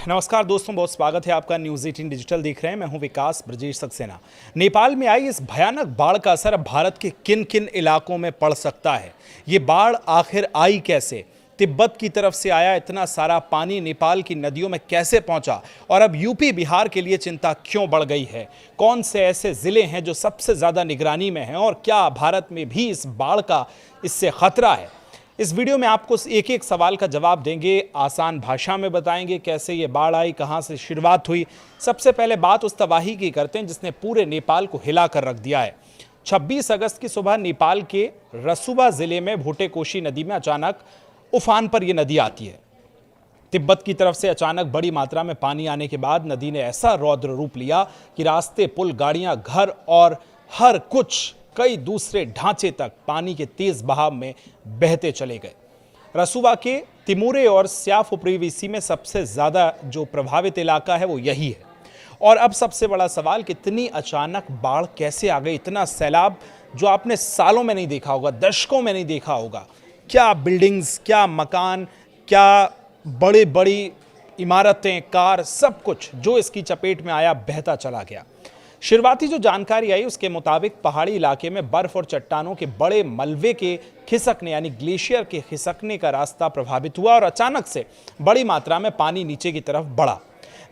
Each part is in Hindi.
नमस्कार दोस्तों, बहुत स्वागत है आपका। न्यूज़ 18 डिजिटल देख रहे हैं। मैं हूं विकास ब्रजेश सक्सेना। नेपाल में आई इस भयानक बाढ़ का असर अब भारत के किन किन इलाकों में पड़ सकता है? ये बाढ़ आखिर आई कैसे? तिब्बत की तरफ से आया इतना सारा पानी नेपाल की नदियों में कैसे पहुंचा? और अब यूपी बिहार के लिए चिंता क्यों बढ़ गई है? कौन से ऐसे जिले हैं जो सबसे ज्यादा निगरानी में हैं? और क्या भारत में भी इस बाढ़ का इससे खतरा है? इस वीडियो में आपको एक एक सवाल का जवाब देंगे, आसान भाषा में बताएंगे कैसे ये बाढ़ आई, कहां से शुरुआत हुई। सबसे पहले बात उस तबाही की करते हैं जिसने पूरे नेपाल को हिला कर रख दिया है। 26 अगस्त की सुबह नेपाल के रसुवा जिले में भोटेकोशी नदी में अचानक उफान पर यह नदी आती है। तिब्बत की तरफ से अचानक बड़ी मात्रा में पानी आने के बाद नदी ने ऐसा रौद्र रूप लिया कि रास्ते, पुल, गाड़ियां, घर और हर कुछ कई दूसरे ढांचे तक पानी के तेज बहाव में बहते चले गए। रसुवा के तिमुरे और स्याफुप्रीवीसी में सबसे ज्यादा जो प्रभावित इलाका है वो यही है। और अब सबसे बड़ा सवाल, कितनी अचानक बाढ़ कैसे आ गई? इतना सैलाब जो आपने सालों में नहीं देखा होगा, दशकों में नहीं देखा होगा। क्या बिल्डिंग्स, क्या मकान, क्या बड़ी बड़ी इमारतें, कार, सब कुछ जो इसकी चपेट में आया बहता चला गया। शुरुआती जो जानकारी आई उसके मुताबिक पहाड़ी इलाके में बर्फ और चट्टानों के बड़े मलबे के खिसकने यानी ग्लेशियर के खिसकने का रास्ता प्रभावित हुआ और अचानक से बड़ी मात्रा में पानी नीचे की तरफ बढ़ा।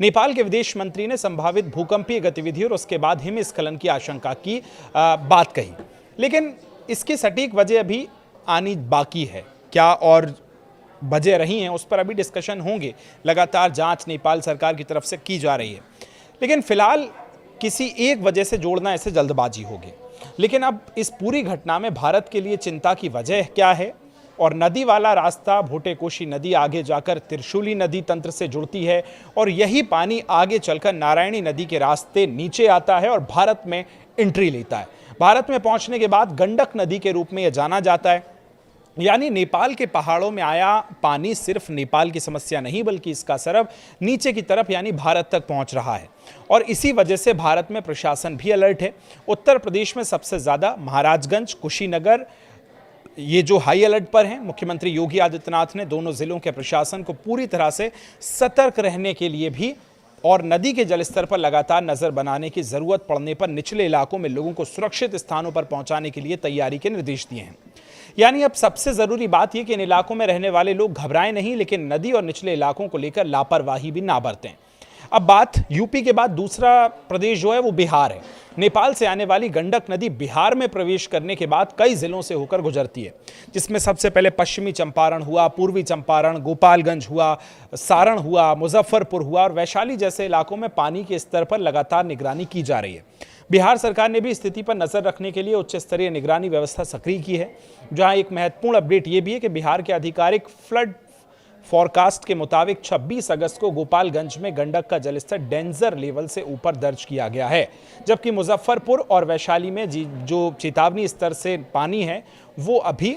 नेपाल के विदेश मंत्री ने संभावित भूकंपीय गतिविधि और उसके बाद हिमस्खलन की आशंका की बात कही, लेकिन इसकी सटीक वजह अभी आनी बाकी है। क्या और वजह रही हैं उस पर अभी डिस्कशन होंगे। लगातार जांच नेपाल सरकार की तरफ से की जा रही है, लेकिन फिलहाल किसी एक वजह से जोड़ना ऐसे जल्दबाजी होगी। लेकिन अब इस पूरी घटना में भारत के लिए चिंता की वजह क्या है? और नदी वाला रास्ता भोटेकोशी नदी आगे जाकर त्रिशूली नदी तंत्र से जुड़ती है और यही पानी आगे चलकर नारायणी नदी के रास्ते नीचे आता है और भारत में एंट्री लेता है। भारत में पहुंचने के बाद गंडक नदी के रूप में यह जाना जाता है। यानी नेपाल के पहाड़ों में आया पानी सिर्फ नेपाल की समस्या नहीं, बल्कि इसका असर नीचे की तरफ यानी भारत तक पहुंच रहा है। और इसी वजह से भारत में प्रशासन भी अलर्ट है। उत्तर प्रदेश में सबसे ज्यादा महाराजगंज, कुशीनगर ये जो हाई अलर्ट पर हैं। मुख्यमंत्री योगी आदित्यनाथ ने दोनों जिलों के प्रशासन को पूरी तरह से सतर्क रहने के लिए भी और नदी के जलस्तर पर लगातार नजर बनाने की जरूरत पड़ने पर निचले इलाकों में लोगों को सुरक्षित स्थानों पर पहुंचाने के लिए तैयारी के निर्देश दिए हैं। यानी अब सबसे जरूरी बात यह कि इन इलाकों में रहने वाले लोग घबराएं नहीं, लेकिन नदी और निचले इलाकों को लेकर लापरवाही भी ना बरतें। अब बात यूपी के बाद दूसरा प्रदेश जो है वो बिहार है। नेपाल से आने वाली गंडक नदी बिहार में प्रवेश करने के बाद कई जिलों से होकर गुजरती है, जिसमें सबसे पहले पश्चिमी चंपारण हुआ, पूर्वी चंपारण, गोपालगंज हुआ, सारण हुआ, मुजफ्फरपुर हुआ और वैशाली जैसे इलाकों में पानी के स्तर पर लगातार निगरानी की जा रही है। बिहार सरकार ने भी स्थिति पर नजर रखने के लिए उच्च स्तरीय निगरानी व्यवस्था सक्रिय की है, जहां एक महत्वपूर्ण अपडेट यह भी है कि बिहार के आधिकारिक फ्लड फॉरकास्ट के मुताबिक 26 अगस्त को गोपालगंज में गंडक का जलस्तर डेंजर लेवल से ऊपर दर्ज किया गया है, जबकि मुजफ्फरपुर और वैशाली में जो चेतावनी स्तर से पानी है वो अभी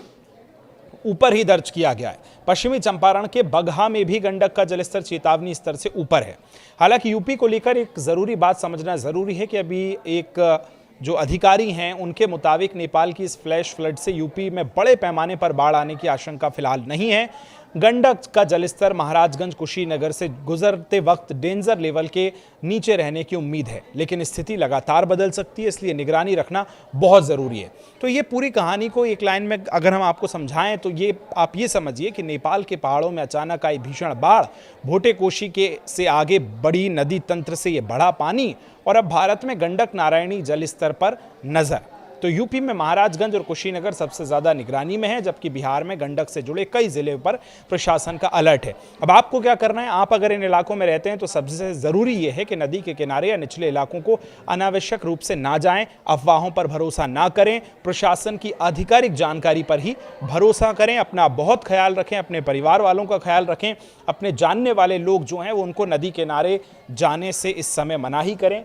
ऊपर ही दर्ज किया गया है। पश्चिमी चंपारण के बगहा में भी गंडक का जलस्तर चेतावनी स्तर से ऊपर है। हालांकि यूपी को लेकर एक जरूरी बात समझना जरूरी है कि अभी एक जो अधिकारी हैं उनके मुताबिक नेपाल की इस फ्लैश फ्लड से यूपी में बड़े पैमाने पर बाढ़ आने की आशंका फिलहाल नहीं है। गंडक का जलस्तर महाराजगंज, कुशीनगर से गुजरते वक्त डेंजर लेवल के नीचे रहने की उम्मीद है, लेकिन स्थिति लगातार बदल सकती है, इसलिए निगरानी रखना बहुत ज़रूरी है। तो ये पूरी कहानी को एक लाइन में अगर हम आपको समझाएं तो ये आप ये समझिए कि नेपाल के पहाड़ों में अचानक आई भीषण बाढ़, भोटेकोशी के से आगे बड़ी नदी तंत्र से ये बढ़ा पानी और अब भारत में गंडक नारायणी जल स्तर पर नजर। तो यूपी में महाराजगंज और कुशीनगर सबसे ज्यादा निगरानी में है, जबकि बिहार में गंडक से जुड़े कई जिले पर प्रशासन का अलर्ट है। अब आपको क्या करना है? आप अगर इन इलाकों में रहते हैं तो सबसे जरूरी यह है कि नदी के किनारे या निचले इलाकों को अनावश्यक रूप से ना जाएं, अफवाहों पर भरोसा ना करें, प्रशासन की आधिकारिक जानकारी पर ही भरोसा करें। अपना बहुत ख्याल रखें, अपने परिवार वालों का ख्याल रखें। अपने जानने वाले लोग जो हैं वो उनको नदी किनारे जाने से इस समय मनाही करें।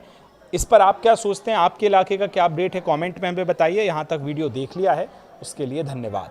इस पर आप क्या सोचते हैं? आपके इलाके का क्या अपडेट है? कमेंट में हमें बताइए। यहाँ तक वीडियो देख लिया है उसके लिए धन्यवाद।